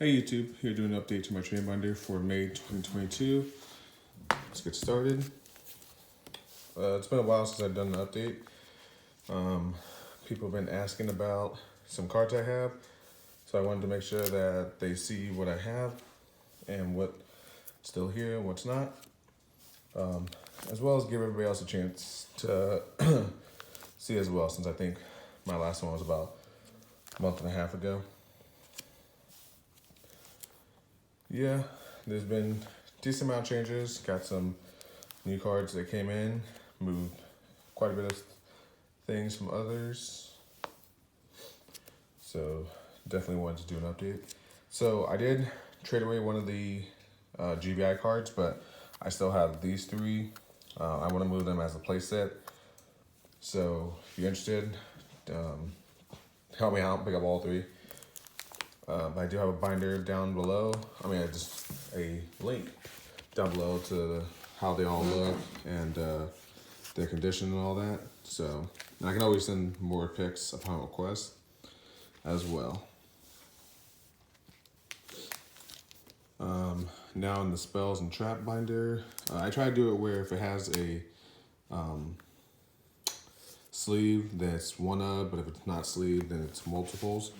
Hey YouTube, here doing an update to my trading binder for May 2022. Let's get started. It's been a while since I've done an update. People have been asking about some cards I have, so I wanted to make sure that they see what I have and what's still here and what's not, as well as give everybody else a chance to see as well, since I think my last one was about a month and a half ago. Yeah, there's been a decent amount of changes. Got some new cards that came in, moved quite a bit of things from others. So definitely wanted to do an update. So I did trade away one of the GBI cards, but I still have these three. I want to move them as a playset. So if you're interested, help me out, pick up all three. I do have a binder down below. Just a link down below to how they all look and their condition and all that. So, and I can always send more pics upon request as well. Now in the spells and trap binder, I try to do it where if it has a sleeve, that's one of, but if it's not sleeve, then it's multiples.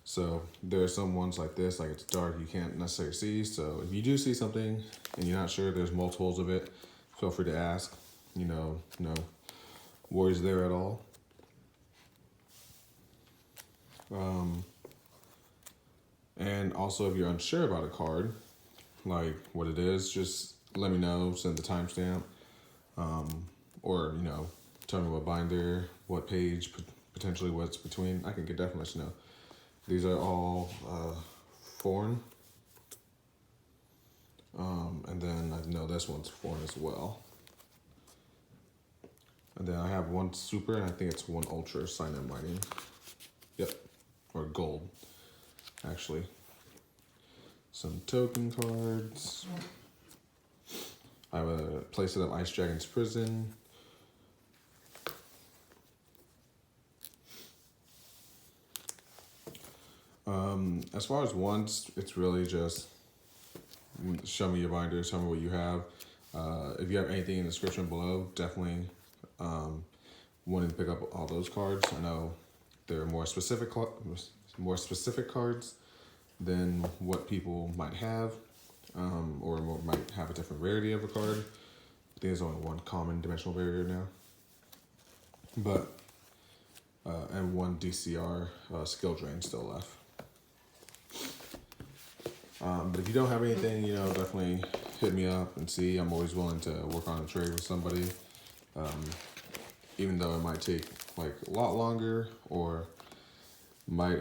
So there are some ones like this, like it's dark, you can't necessarily see. So if you do see something and you're not sure there's multiples of it, feel free to ask. No worries there at all. And also if you're unsure about a card, like what it is, just let me know, send the timestamp, or tell me what binder, what page, potentially what's between. I can definitely let you know. These are all foreign. And then I know this one's foreign as well. And then I have one super, and I think it's one ultra sign in mining. Yep, or gold, actually. Some token cards. I have a playset of Ice Dragon's Prison. As far as ones, it's really just show me your binder, show me what you have. If you have anything in the description below, definitely wanting to pick up all those cards. I know there are more specific cards than what people might have, or might have a different rarity of a card. I think there's only one common dimensional barrier now, but and one DCR skill drain still left. But if you don't have anything, definitely hit me up and see. I'm always willing to work on a trade with somebody, even though it might take like a lot longer, or might.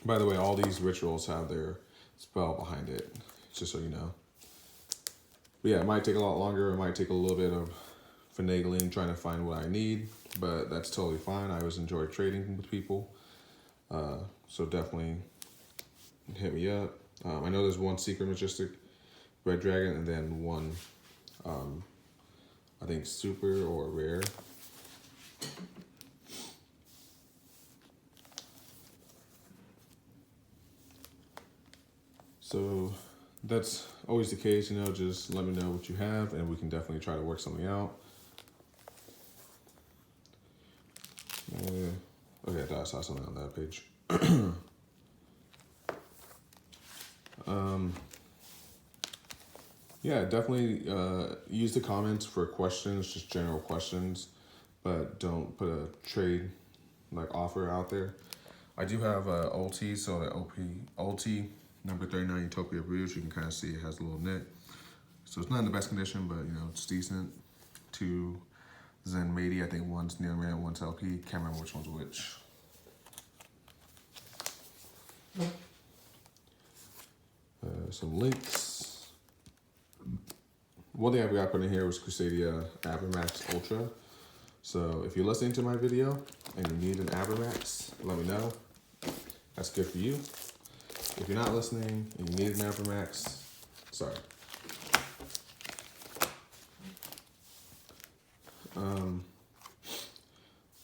By the way, all these rituals have their spell behind it, just so you know. But yeah, it might take a lot longer. It might take a little bit of finagling, trying to find what I need, but that's totally fine. I always enjoy trading with people, so definitely hit me up. I know there's one Secret Majestic Red Dragon, and then one, I think super or rare. So that's always the case, just let me know what you have and we can definitely try to work something out. Okay, I thought I saw something on that page. Yeah, definitely use the comments for questions, just general questions, but don't put a trade offer out there. I do have ulti, so the ulti number 39 Utopia Brews, you can kind of see it has a little knit. So it's not in the best condition, but it's decent. Two Zen Matey, I think one's Near Man, one's LP. Can't remember which one's which. Some links. One thing I forgot to put in here was Crusadia Abermax Ultra. So if you're listening to my video and you need an Abermax, let me know. That's good for you. If you're not listening and you need an Abermax, sorry.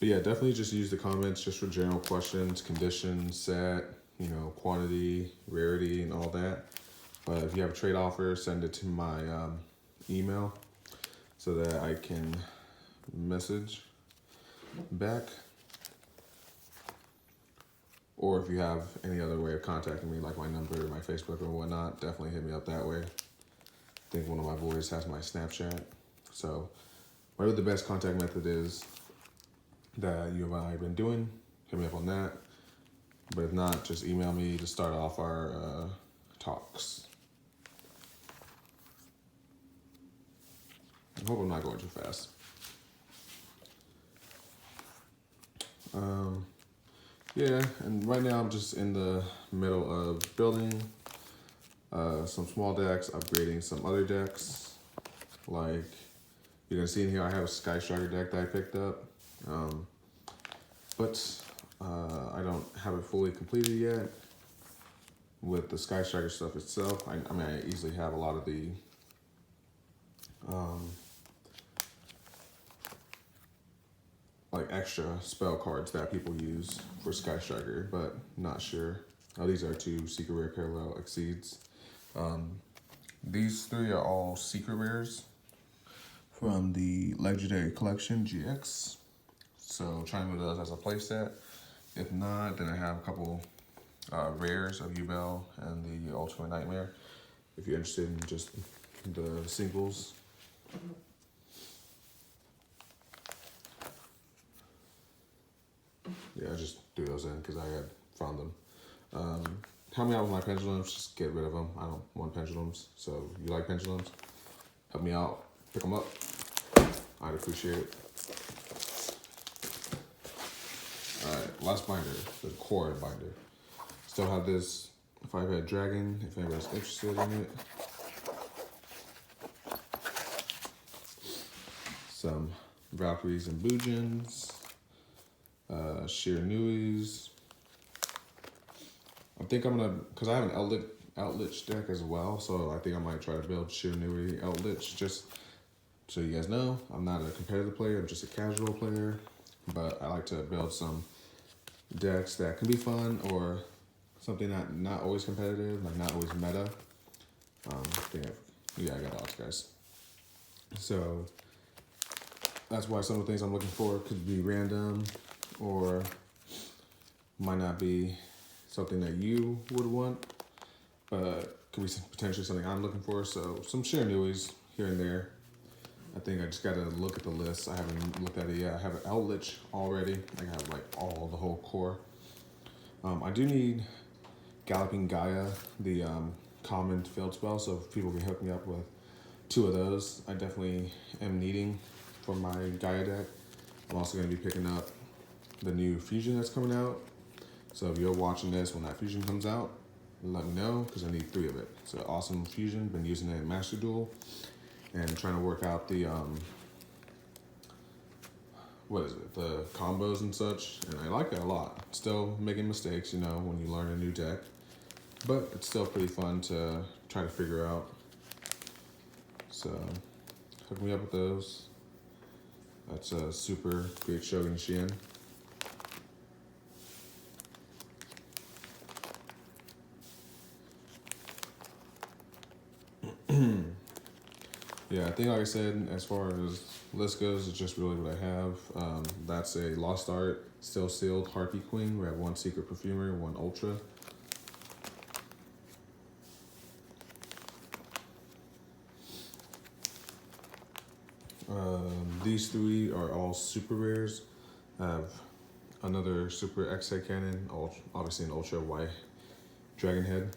But yeah, definitely just use the comments just for general questions, conditions, set, you know, quantity, rarity, and all that. But if you have a trade offer, send it to my email so that I can message back. Or if you have any other way of contacting me, like my number, my Facebook, or whatnot, definitely hit me up that way. I think one of my boys has my Snapchat. So whatever the best contact method is that you and I have been doing, hit me up on that. But if not, just email me to start off our talks. I hope I'm not going too fast. Yeah, and right now I'm just in the middle of building some small decks, upgrading some other decks. Like you can see in here, I have a Sky Striker deck that I picked up, but I don't have it fully completed yet. With the Sky Striker stuff itself, I mean, I easily have a lot of the like extra spell cards that people use for Sky Striker, but not sure. These are 2 secret rare parallel exceeds. These 3 are all secret rares from the Legendary Collection GX. So try and move those as a playset. If not, then I have a couple rares of Yubel and the Ultimate Nightmare. If you're interested in just the singles. Yeah, I just threw those in because I had found them. Help me out with my pendulums, just get rid of them. I don't want pendulums, so if you like pendulums, help me out, pick them up. I'd appreciate it. Alright, last binder, the core binder. Still have this 5-head dragon, if anybody's interested in it. Some Valkyries and Boojins. Shiranuis. I think I'm gonna, because I have an Outlich deck as well, so I think I might try to build Shiranui Outlich. Just so you guys know, I'm not a competitive player, I'm just a casual player, but I like to build some decks that can be fun or something that not always competitive, like not always meta. I got odds, guys. So that's why some of the things I'm looking for could be random or might not be something that you would want, but could be potentially something I'm looking for. So some Shiranuis here and there. I think I just got to look at the list. I haven't looked at it yet. I have an Outlich already. I have like the whole core. I do need Galloping Gaia, the common field spell, so if people can hook me up with 2 of those, I definitely am needing for my Gaia deck. I'm also going to be picking up the new fusion that's coming out. So if you're watching this when that fusion comes out, let me know because I need 3 of it. It's an awesome fusion. Been using it in Master Duel and trying to work out the the combos and such, and I like it a lot. Still making mistakes, you know, when you learn a new deck, but it's still pretty fun to try to figure out. So hook me up with those. That's a super great Shogun Shien. Yeah, I think like I said, as far as list goes, it's just really what I have. That's a Lost Art, still sealed Harpie Queen. We have 1 Secret Perfumer, 1 Ultra. These 3 are all super rares. I have another Super X-Head Cannon, obviously an Ultra Y Dragon Head.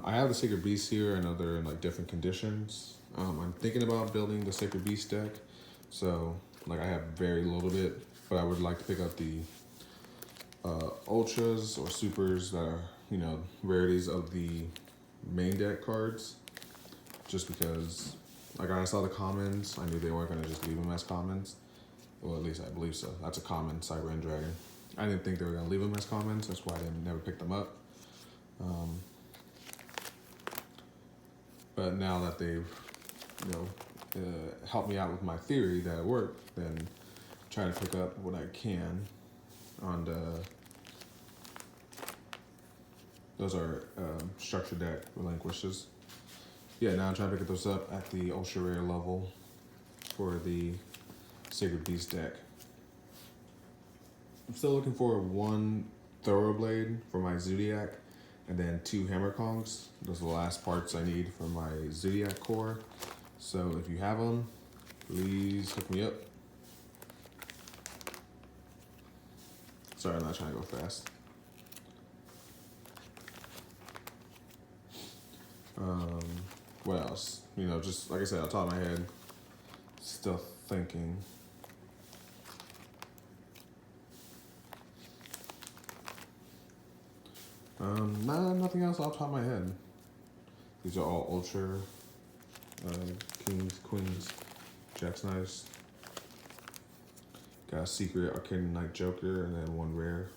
I have the Sacred Beast here and other in like different conditions. I'm thinking about building the Sacred Beast deck. So like I have very little bit, but I would like to pick up the Ultras or Supers that are, you know, rarities of the main deck cards. Just because like I saw the commons, I knew they weren't gonna just leave them as commons. Well, at least I believe so. That's a common, Cyber End Dragon. I didn't think they were gonna leave them as commons, that's why I never picked them up. But now that they've, you know, help me out with my theory that it worked, then try to pick up what I can on the. Those are structure deck relinquishes. Yeah, now I'm trying to pick those up at the ultra rare level for the Sacred Beast deck. I'm still looking for 1 Thoroughblade for my Zodiac, and then 2 Hammer Kongs. Those are the last parts I need for my Zodiac core. So if you have them, please hook me up. Sorry, I'm not trying to go fast. What else? You know, just like I said, on top of my head, still thinking. Nothing else off the top of my head. These are all ultra kings, queens, jacks, knights. Got a secret Arcane Knight Joker, and then 1 rare.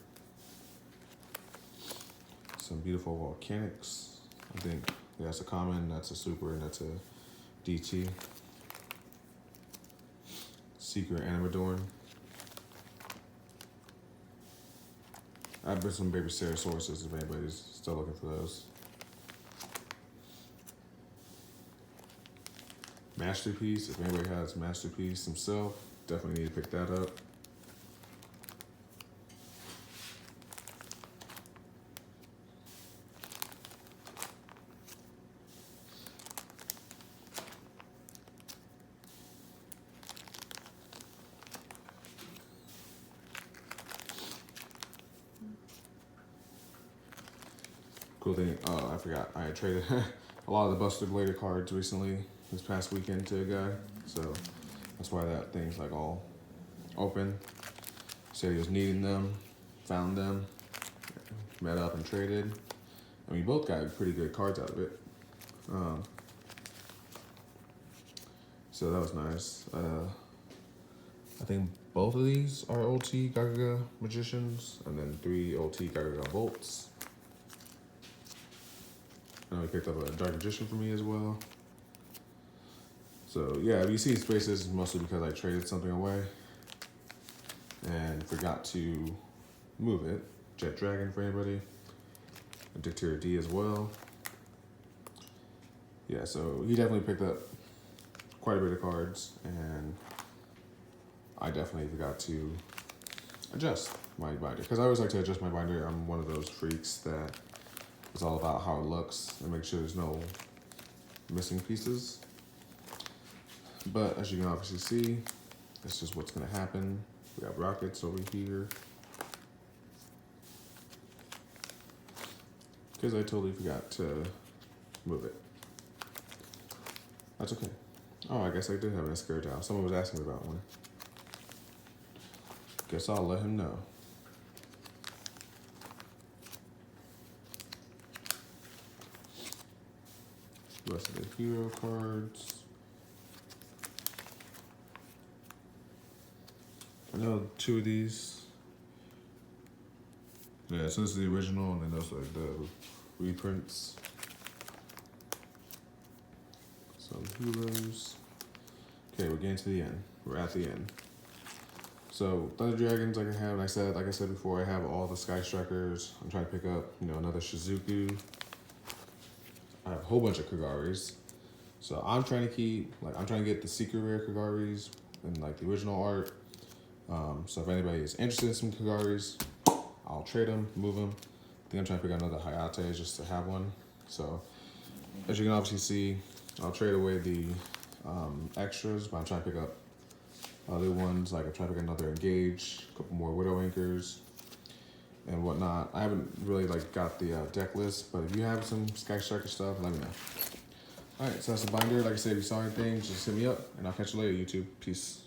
Some beautiful volcanics. I think that's a common, that's a super, and that's a DT. Secret Animadorn. I've been some baby Cerasauruses if anybody's still looking for those. Masterpiece, if anybody has Masterpiece himself, definitely need to pick that up. Cool thing, oh, I forgot, I had traded a lot of the Buster Blader cards recently, this past weekend to a guy, so that's why that thing's like all open. Said he was needing them, found them, met up and traded, and we both got pretty good cards out of it. So that was nice. I think both of these are OT Gaga Magicians, and then 3 OT Gaga Bolts. And we picked up a Dark Magician for me as well. So yeah, if you see spaces, mostly because I traded something away and forgot to move it. Jet Dragon for anybody. A Dictator D as well. Yeah, so he definitely picked up quite a bit of cards, and I definitely forgot to adjust my binder, because I always like to adjust my binder. I'm one of those freaks that is all about how it looks and make sure there's no missing pieces. But as you can obviously see, that's just what's gonna happen. We got rockets over here. Because I totally forgot to move it. That's okay. Oh, I guess I did have an Escurtal. Someone was asking me about one. Guess I'll let him know. Rest of the hero cards. I know 2 of these. Yeah, so this is the original, and then those are the reprints. Some heroes. Okay, we're getting to the end. We're at the end. So Thunder Dragons, like I said before, I have all the Sky Strikers. I'm trying to pick up, another Shizuku. I have a whole bunch of Kagaris. So I'm trying to get the secret rare Kagaris and like the original art. So if anybody is interested in some Kagaris, I'll trade them, move them. I think I'm trying to pick up another Hayate just to have one. So as you can obviously see, I'll trade away the extras, but I'm trying to pick up other ones. Like I'm trying to pick another Engage, a couple more Widow Anchors and whatnot. I haven't really got the deck list, but if you have some Sky Striker stuff, let me know. All right, so that's the binder. Like I said, if you saw anything, just hit me up, and I'll catch you later, YouTube. Peace.